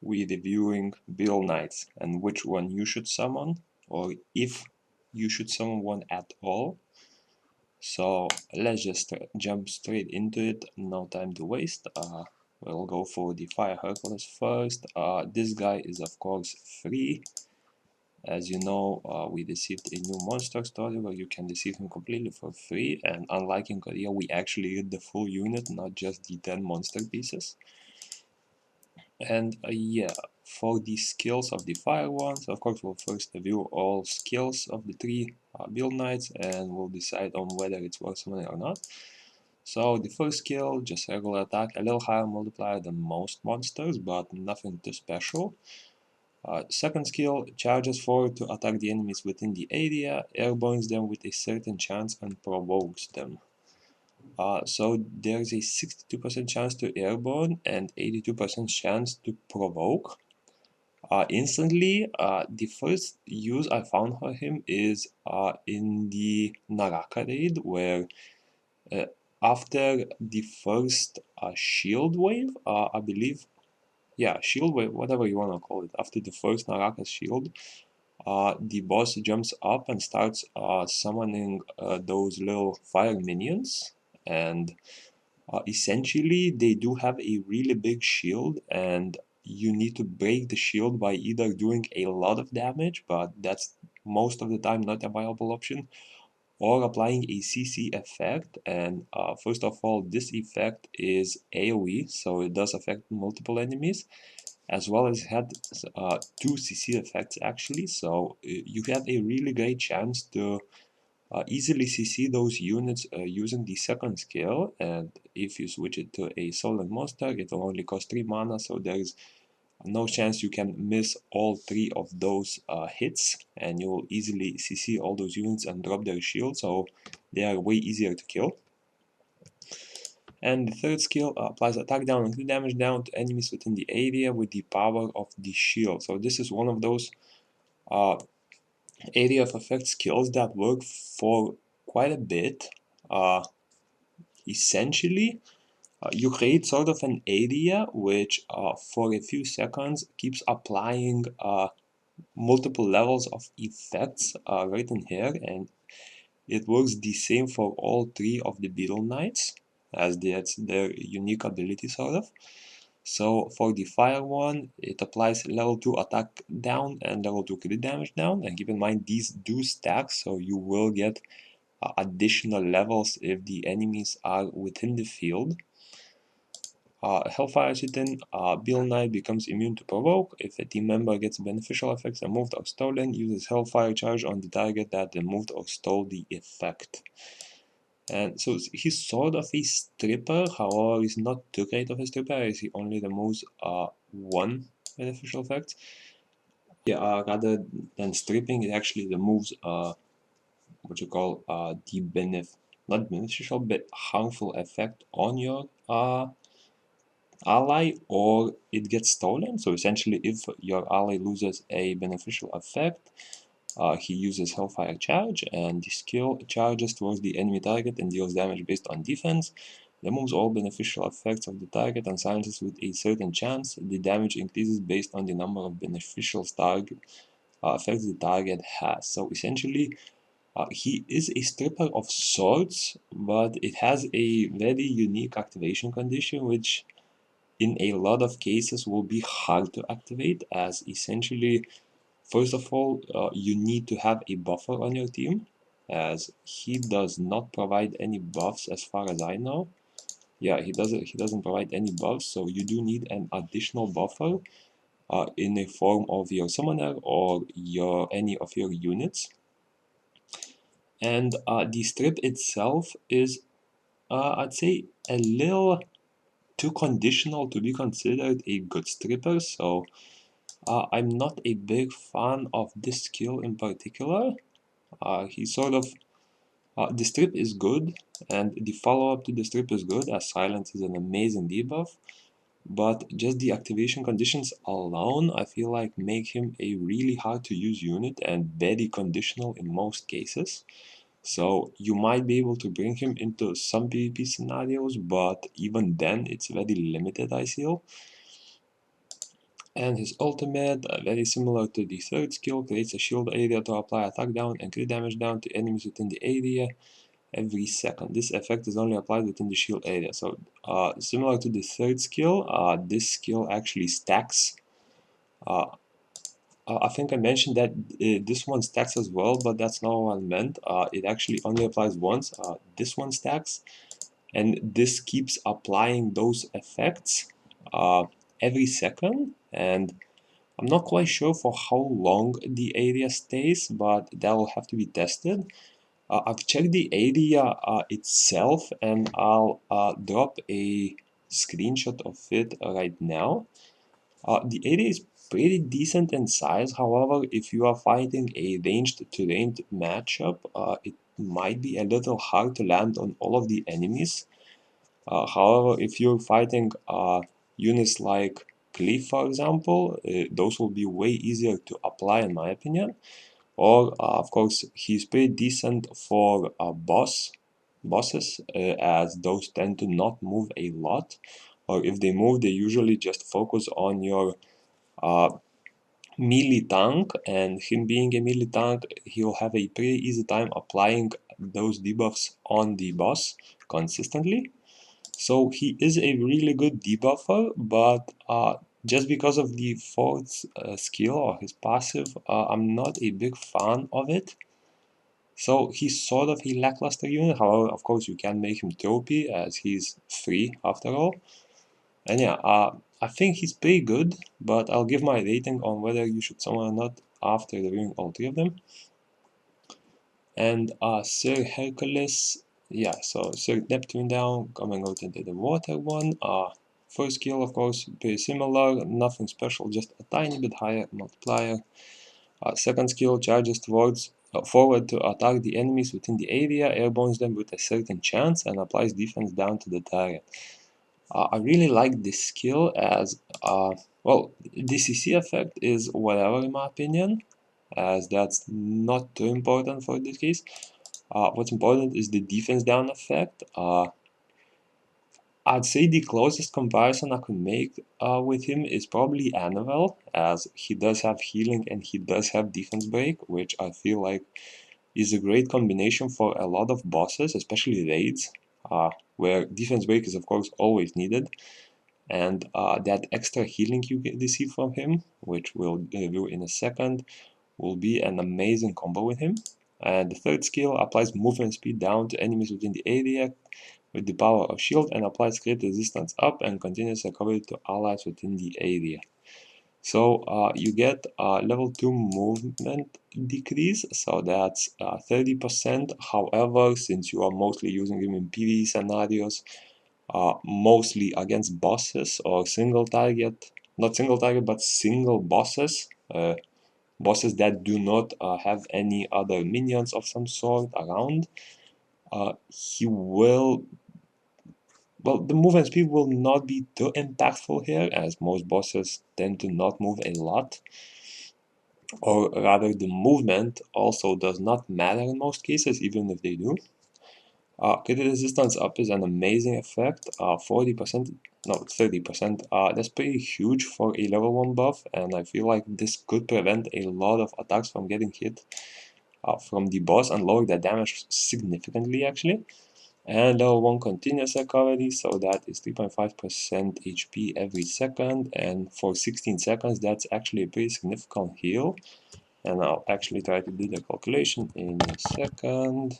we're reviewing Beetle Knights and which one you should summon, or if you should summon one at all. So let's just jump straight into it, no time to waste. We'll go for the Fire Hercules first. This guy is of course free. As you know, we received a new monster story where you can receive him completely for free, and unlike in Korea, we actually get the full unit, not just the 10 monster pieces. And yeah, for the skills of the fire ones, of course we'll first review all skills of the three Beetle Knights, and we'll decide on whether it's worth summoning or not. So the first skill, just regular attack, a little higher multiplier than most monsters, but nothing too special. Second skill, charges forward to attack the enemies within the area, airbornes them with a certain chance and provokes them. So there's a 62% chance to airborne and 82% chance to provoke. Instantly, the first use I found for him is in the Naraka raid, where uh, after the first shield wave, I believe, yeah, shield wave, whatever you want to call it, after the first Naraka shield, the boss jumps up and starts summoning those little fire minions, and essentially they do have a really big shield, and you need to break the shield by either doing a lot of damage, but that's most of the time not a viable option, or applying a CC effect. And first of all, this effect is AoE, so it does affect multiple enemies, as well as had two CC effects actually, so you have a really great chance to easily CC those units using the second skill, and if you switch it to a Solar monster, it will only cost 3 mana, so there is no chance you can miss all 3 of those hits, and you will easily CC all those units and drop their shield, so they are way easier to kill. And the third skill applies attack down and crit damage down to enemies within the area with the power of the shield. So this is one of those area of effect skills that work for quite a bit. Essentially, you create sort of an area which for a few seconds keeps applying multiple levels of effects right in here, and it works the same for all 3 of the Beetle Knights, as that's their unique ability sort of. So for the fire one, it applies level 2 attack down and level 2 crit damage down, and keep in mind these do stack, so you will get additional levels if the enemies are within the field. Hellfire Chitin, Beetle Knight becomes immune to provoke. If a team member gets beneficial effects removed or stolen, uses Hellfire charge on the target that removed or stole the effect. And so he's sort of a stripper, however he's not too great of a stripper as he only removes one beneficial effect. Yeah, rather than stripping, it actually removes what you call the not beneficial but harmful effect on your ally, or it gets stolen. So essentially, if your ally loses a beneficial effect, he uses Hellfire Charge, and the skill charges towards the enemy target and deals damage based on defense, removes all beneficial effects of the target, and silences with a certain chance. The damage increases based on the number of beneficial effects the target has. So essentially, he is a stripper of sorts, but it has a very unique activation condition, which in a lot of cases will be hard to activate, as essentially, first of all, you need to have a buffer on your team, as he does not provide any buffs as far as I know. Yeah, he doesn't provide any buffs, so you do need an additional buffer in a form of your summoner or any of your units. And the strip itself is, I'd say, a little too conditional to be considered a good stripper, so I'm not a big fan of this skill in particular. He sort of the strip is good, and the follow-up to the strip is good, as silence is an amazing debuff, but just the activation conditions alone I feel like make him a really hard to use unit and very conditional in most cases. So you might be able to bring him into some PvP scenarios, but even then it's very limited, I feel. And his ultimate, very similar to the third skill, creates a shield area to apply attack down and crit damage down to enemies within the area every second. This effect is only applied within the shield area. So similar to the third skill, this skill actually stacks. I think I mentioned that this one stacks as well, but that's not what I meant. It actually only applies once. This one stacks, and this keeps applying those effects every second. And I'm not quite sure for how long the area stays, but that will have to be tested. I've checked the area itself, and I'll drop a screenshot of it right now. The area is pretty decent in size. However, if you are fighting a ranged to ranged matchup, it might be a little hard to land on all of the enemies. However, if you're fighting units like Cliff, for example, those will be way easier to apply, in my opinion. Or, of course, he's pretty decent for bosses, as those tend to not move a lot. Or if they move, they usually just focus on your melee tank, and him being a melee tank, he'll have a pretty easy time applying those debuffs on the boss consistently. So he is a really good debuffer, but just because of the fourth skill or his passive, I'm not a big fan of it. So he's sort of a lackluster unit. However, of course, you can make him trophy as he's free after all. And yeah, I think he's pretty good, but I'll give my rating on whether you should summon or not after reviewing all three of them. And Sir Hercules, yeah, so Sir Neptune down, coming out into the water one. First skill, of course, pretty similar, nothing special, just a tiny bit higher multiplier. Second skill, charges towards forward to attack the enemies within the area, airbones them with a certain chance, and applies defense down to the target. I really like this skill as, well, the CC effect is whatever in my opinion, as that's not too important for this case. What's important is the defense down effect. I'd say the closest comparison I could make with him is probably Annabelle, as he does have healing and he does have defense break, which I feel like is a great combination for a lot of bosses, especially raids, where defense break is of course always needed. And that extra healing you receive from him, which we'll review in a second, will be an amazing combo with him. And the third skill applies movement speed down to enemies within the area with the power of shield, and applies crit resistance up and continuous recovery to allies within the area. So you get level 2 movement decrease, so that's 30%. However, since you are mostly using him in PvE scenarios, mostly against bosses or single target, not single target, but single bosses, bosses that do not have any other minions of some sort around, he will, well, the movement speed will not be too impactful here, as most bosses tend to not move a lot, or rather the movement also does not matter in most cases, even if they do. Crit resistance up is an amazing effect, 40%, no, 30%. That's pretty huge for a level 1 buff, and I feel like this could prevent a lot of attacks from getting hit from the boss and lower their damage significantly, actually. And level 1 continuous recovery, so that is 3.5% HP every second, and for 16 seconds, that's actually a pretty significant heal. And I'll actually try to do the calculation in a second.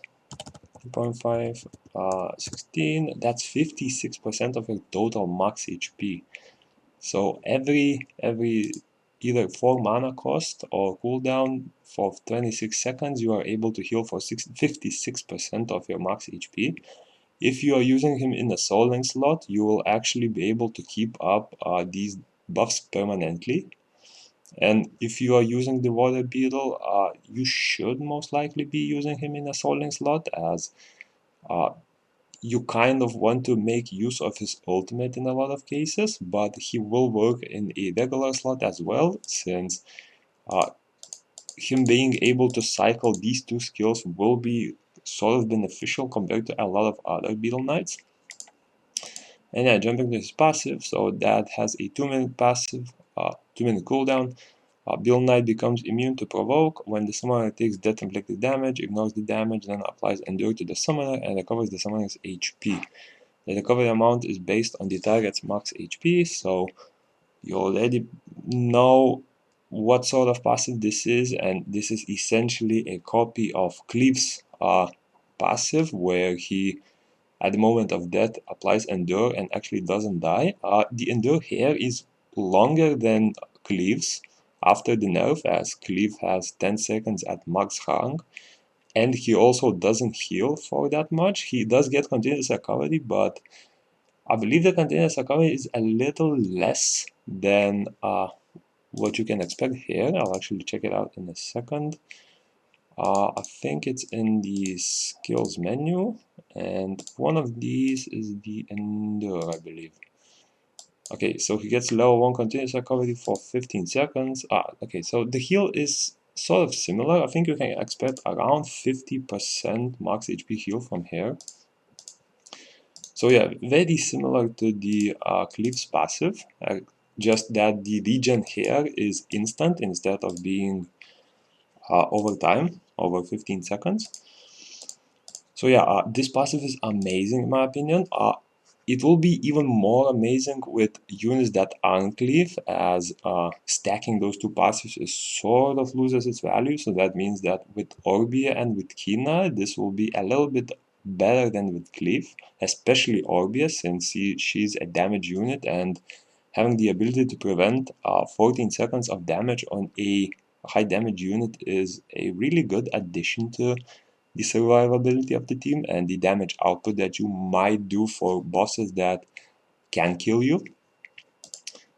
3.5, 16, that's 56% of your total max HP. So every either 4 mana cost or cooldown for 26 seconds, you are able to heal for 56% of your max HP. If you are using him in a Soul Link slot, you will actually be able to keep up these buffs permanently. And if you are using the Water Beetle, you should most likely be using him in a Soul Link slot, as you kind of want to make use of his ultimate in a lot of cases, but he will work in a regular slot as well, since him being able to cycle these two skills will be sort of beneficial compared to a lot of other Beetle Knights. And yeah, jumping to his passive, so that has a 2-minute passive, 2-minute cooldown. Beetle Knight becomes immune to provoke when the summoner takes death inflicted damage, ignores the damage, then applies Endure to the summoner and recovers the summoner's HP. The recovery amount is based on the target's max HP, so you already know what sort of passive this is, and this is essentially a copy of Cleave's passive, where he, at the moment of death, applies Endure and actually doesn't die. The Endure here is longer than Cleave's after the nerf, as Cleave has 10 seconds at max rank, and he also doesn't heal for that much. He does get continuous recovery, but I believe the continuous recovery is a little less than what you can expect here. I'll actually check it out in a second. I think it's in the skills menu, and one of these is the Endure, I believe. Okay, so he gets level 1 continuous recovery for 15 seconds. Okay, so the heal is sort of similar. I think you can expect around 50% max HP heal from here. So yeah, very similar to the Cleave's passive, just that the regen here is instant instead of being over time, over 15 seconds. So yeah, this passive is amazing in my opinion. It will be even more amazing with units that aren't Cleave, as stacking those two passives is sort of loses its value. So that means that with Orbia and with Kina, this will be a little bit better than with Cleave, especially Orbia, since she's a damage unit, and having the ability to prevent 14 seconds of damage on a high damage unit is a really good addition to the survivability of the team and the damage output that you might do for bosses that can kill you.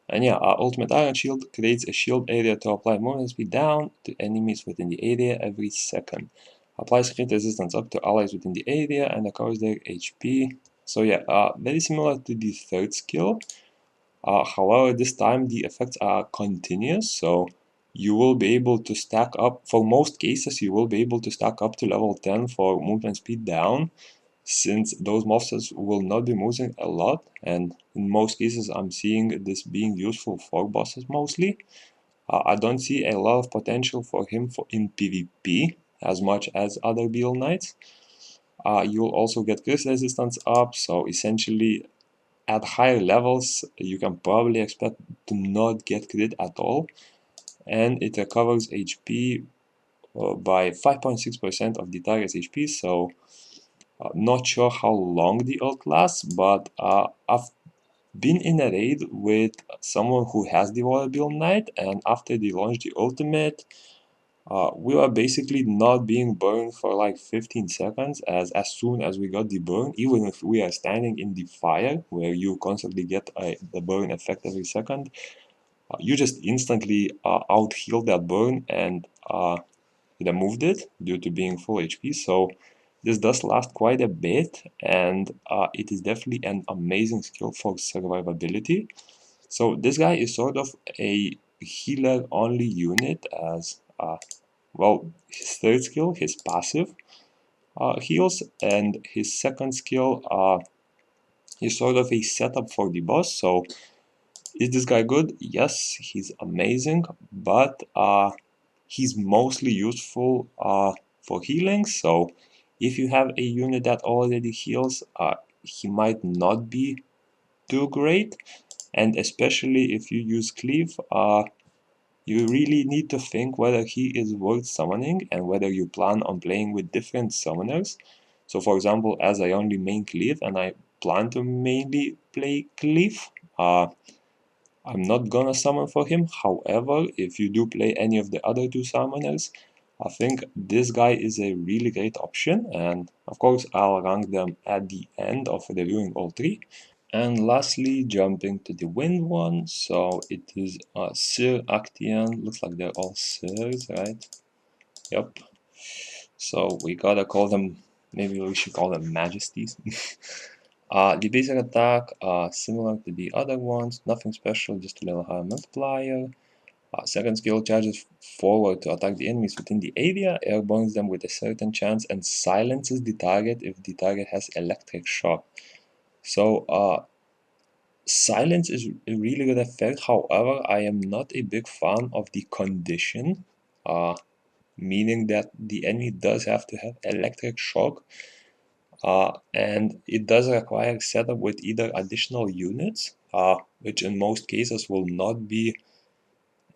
And yeah, Ultimate Iron Shield creates a shield area to apply movement speed down to enemies within the area every second. Applies crit resistance up to allies within the area and recovers their HP. So yeah, very similar to the third skill. However, this time the effects are continuous, so you will be able to stack up, for most cases, you will be able to stack up to level 10 for movement speed down, since those monsters will not be moving a lot, and in most cases I'm seeing this being useful for bosses mostly. I don't see a lot of potential for him in PvP as much as other Beetle Knights. You'll also get crit resistance up, so essentially at higher levels you can probably expect to not get crit at all, and it recovers HP by 5.6% of the target's HP, so not sure how long the ult lasts, but I've been in a raid with someone who has the Beetle Knight, and after they launched the ultimate, we were basically not being burned for like 15 seconds, as soon as we got the burn, even if we are standing in the fire, where you constantly get the burn effect every second, you just instantly out-healed that burn and removed it due to being full HP. So this does last quite a bit, and it is definitely an amazing skill for survivability. So this guy is sort of a healer-only unit, as well, his third skill, his passive, heals, and his second skill is sort of a setup for the boss. So is this guy good? Yes, he's amazing, but he's mostly useful for healing. So if you have a unit that already heals, he might not be too great, and especially if you use Cleave, you really need to think whether he is worth summoning and whether you plan on playing with different summoners. So for example, as I only main Cleave and I plan to mainly play Cleave, I'm not gonna summon for him. However, if you do play any of the other two summoners, I think this guy is a really great option, and of course I'll rank them at the end of reviewing all three. And lastly, jumping to the wind one, so it is Sir Actian. Looks like they're all Sirs, right? Yep. So we gotta call them, maybe we should call them Majesties. The basic attack, similar to the other ones, nothing special, just a little higher multiplier. Second skill charges forward to attack the enemies within the area, airbornes them with a certain chance, and silences the target if the target has electric shock. So Silence is a really good effect. However, I am not a big fan of the condition, meaning that the enemy does have to have electric shock, and it does require setup with either additional units, which in most cases will not be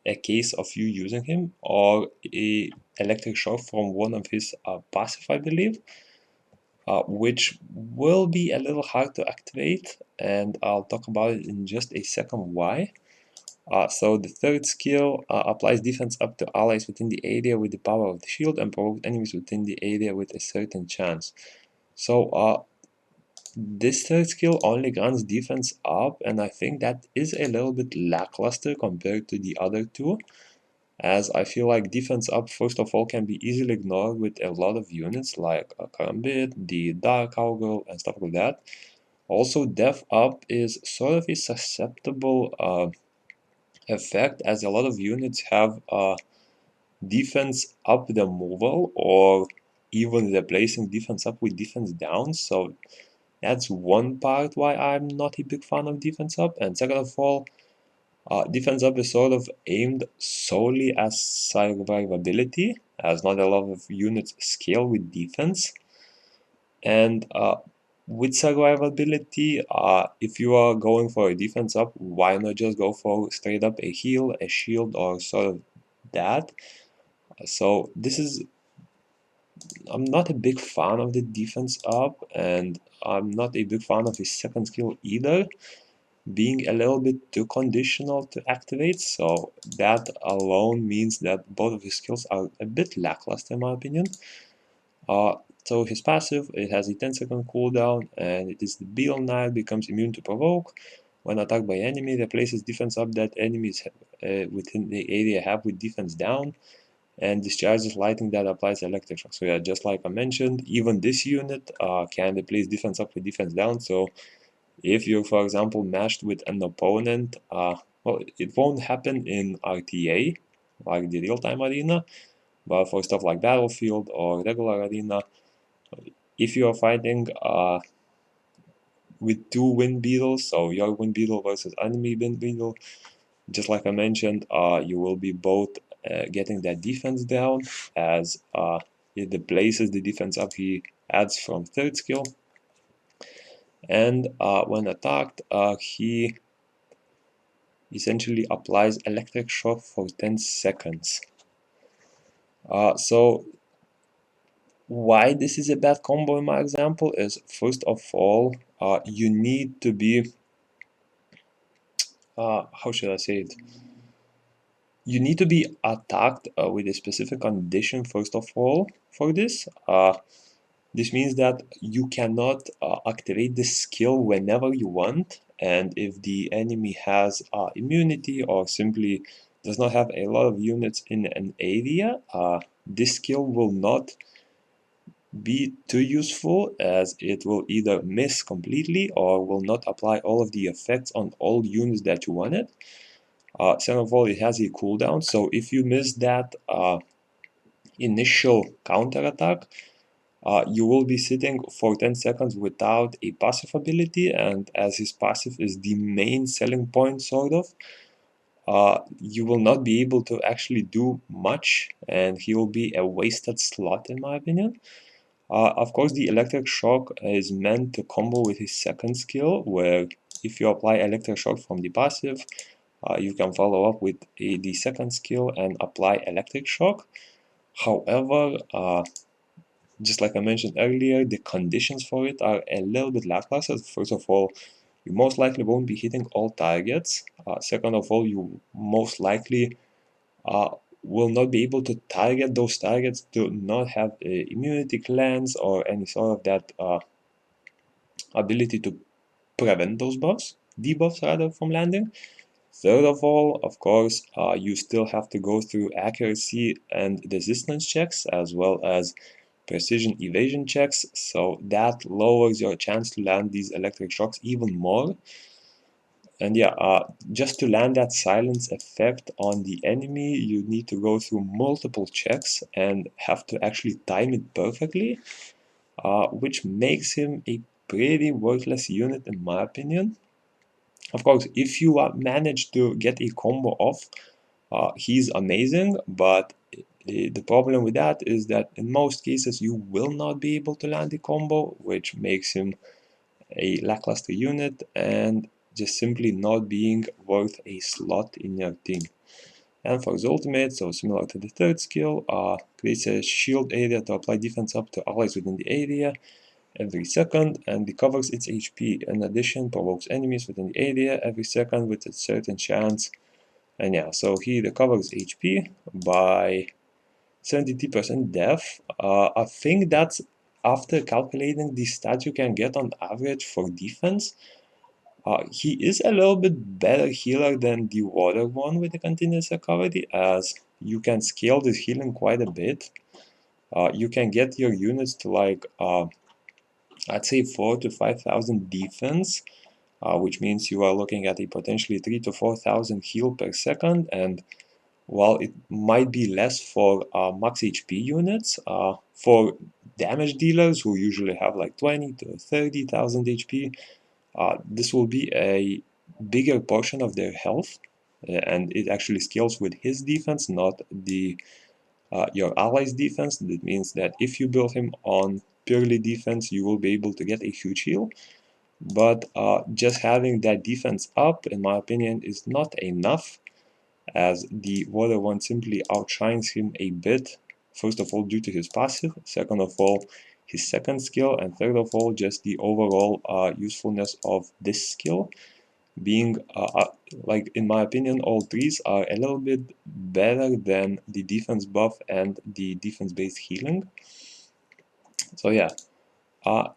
a case of you using him, or a electric shock from one of his passive, I believe, which will be a little hard to activate, and I'll talk about it in just a second why. So the third skill applies defense up to allies within the area with the power of the shield and provokes enemies within the area with a certain chance. So this third skill only grants defense up, and I think that is a little bit lackluster compared to the other two, as I feel like defense up, first of all, can be easily ignored with a lot of units like Karambit, the Dark Cowgirl, and stuff like that. Also, def up is sort of a susceptible effect, as a lot of units have defense up the removal, or even replacing defense up with defense down. So that's one part why I'm not a big fan of defense up. And second of all, defense up is sort of aimed solely as survivability, as not a lot of units scale with defense. And with survivability, if you are going for a defense up, why not just go for straight up a heal, a shield, or sort of that? So I'm not a big fan of the defense up, and I'm not a big fan of his second skill either, being a little bit too conditional to activate. So that alone means that both of his skills are a bit lackluster in my opinion. So his passive, it has a 10-second cooldown, and it is the Beetle Knight, becomes immune to provoke. When attacked by enemy, replaces defense up that enemies within the area have with defense down, and discharges lightning that applies electric shock. So yeah, just like I mentioned, even this unit can replace defense up with defense down. So if you're, for example, matched with an opponent, well, it won't happen in RTA, like the real-time arena, but for stuff like Battlefield or regular arena, if you are fighting with two wind beetles, so your wind beetle versus enemy wind beetle, just like I mentioned, you will be both getting that defense down, as it replaces the defense up he adds from third skill, and when attacked, he essentially applies electric shock for 10 seconds. So why this is a bad combo in my example is, first of all, you need to be, how should I say it? You need to be attacked with a specific condition, first of all, for this. This means that you cannot activate this skill whenever you want, and if the enemy has immunity or simply does not have a lot of units in an area, this skill will not be too useful, as it will either miss completely or will not apply all of the effects on all units that you wanted. Second of all, it has a cooldown, so if you miss that initial counterattack, you will be sitting for 10 seconds without a passive ability, and as his passive is the main selling point, sort of, you will not be able to actually do much, and he will be a wasted slot in my opinion. Of course, the electric shock is meant to combo with his second skill, where if you apply electric shock from the passive, you can follow up with the second skill and apply electric shock. However, just like I mentioned earlier, the conditions for it are a little bit lackluster. First of all, you most likely won't be hitting all targets. Second of all, you most likely uh, will not be able to target those targets do not have immunity cleanse or any sort of that ability to prevent those debuffs rather, from landing. Third of all, of course, you still have to go through accuracy and resistance checks, as well as precision evasion checks, so that lowers your chance to land these electric shocks even more. And yeah, just to land that silence effect on the enemy, you need to go through multiple checks and have to actually time it perfectly, which makes him a pretty worthless unit in my opinion. Of course, if you manage to get a combo off, he's amazing, but the problem with that is that in most cases you will not be able to land a combo, which makes him a lackluster unit and just simply not being worth a slot in your team. And for his ultimate, so similar to the third skill, creates a shield area to apply defense up to allies within the area every second and recovers its HP. In addition, provokes enemies within the area every second with a certain chance. And yeah, so he recovers HP by 72% death. I think that's after calculating the stats you can get on average for defense. He is a little bit better healer than the water one with the continuous recovery, as you can scale this healing quite a bit. You can get your units to like I'd say 4 to 5,000 defense, which means you are looking at a potentially 3 to 4,000 heal per second. And while it might be less for max HP units, for damage dealers who usually have like 20 to 30,000 HP, this will be a bigger portion of their health, and it actually scales with his defense, not the your ally's defense. That means that if you build him on purely defense, you will be able to get a huge heal. But just having that defense up, in my opinion, is not enough, as the water one simply outshines him a bit. First of all, due to his passive. Second of all, his second skill. And third of all, just the overall usefulness of this skill. Being, like, in my opinion, all threes are a little bit better than the defense buff and the defense-based healing. So yeah,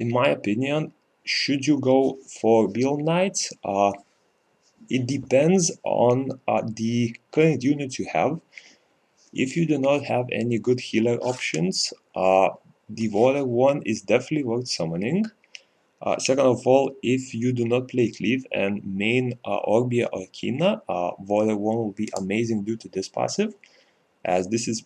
in my opinion, should you go for Beetle Knights? It depends on the current units you have. If you do not have any good healer options, the water one is definitely worth summoning. Second of all, if you do not play Cleave and main Orbia or Kina, water one will be amazing due to this passive, as this is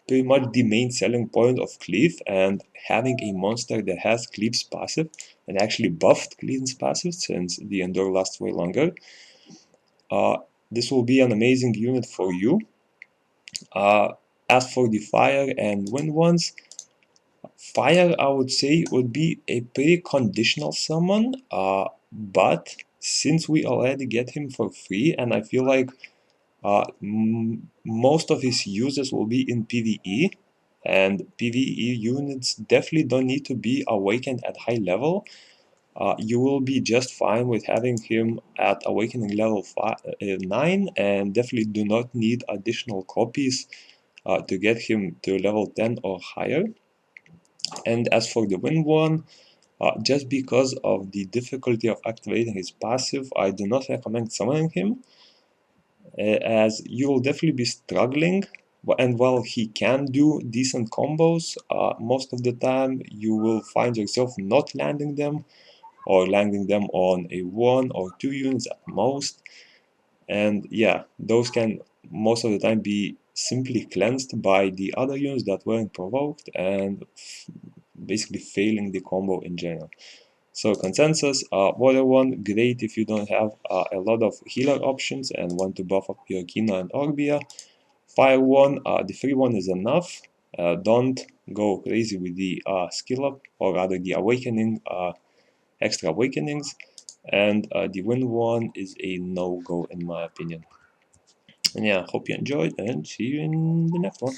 pretty much the main selling point of Cleave, and having a monster that has Cleave's passive and actually buffed Cleave's passive since the Endure lasts way longer. This will be an amazing unit for you. As for the fire and wind ones, fire I would say would be a pretty conditional summon, but since we already get him for free, and I feel like most of his uses will be in PvE, and PvE units definitely don't need to be awakened at high level. You will be just fine with having him at awakening level 9, and definitely do not need additional copies to get him to level 10 or higher. And as for the wind one, just because of the difficulty of activating his passive, I do not recommend summoning him, as you will definitely be struggling. And while he can do decent combos, most of the time you will find yourself not landing them, or landing them on a 1 or 2 units at most. And yeah, those can most of the time be simply cleansed by the other units that weren't provoked, and basically failing the combo in general. So consensus, water one, great if you don't have a lot of healer options and want to buff up your Kina and Orbia. Fire one, the free one is enough. Don't go crazy with the skill up, or rather the awakening, extra awakenings. And the wind one is a no-go in my opinion. And yeah, hope you enjoyed, and see you in the next one.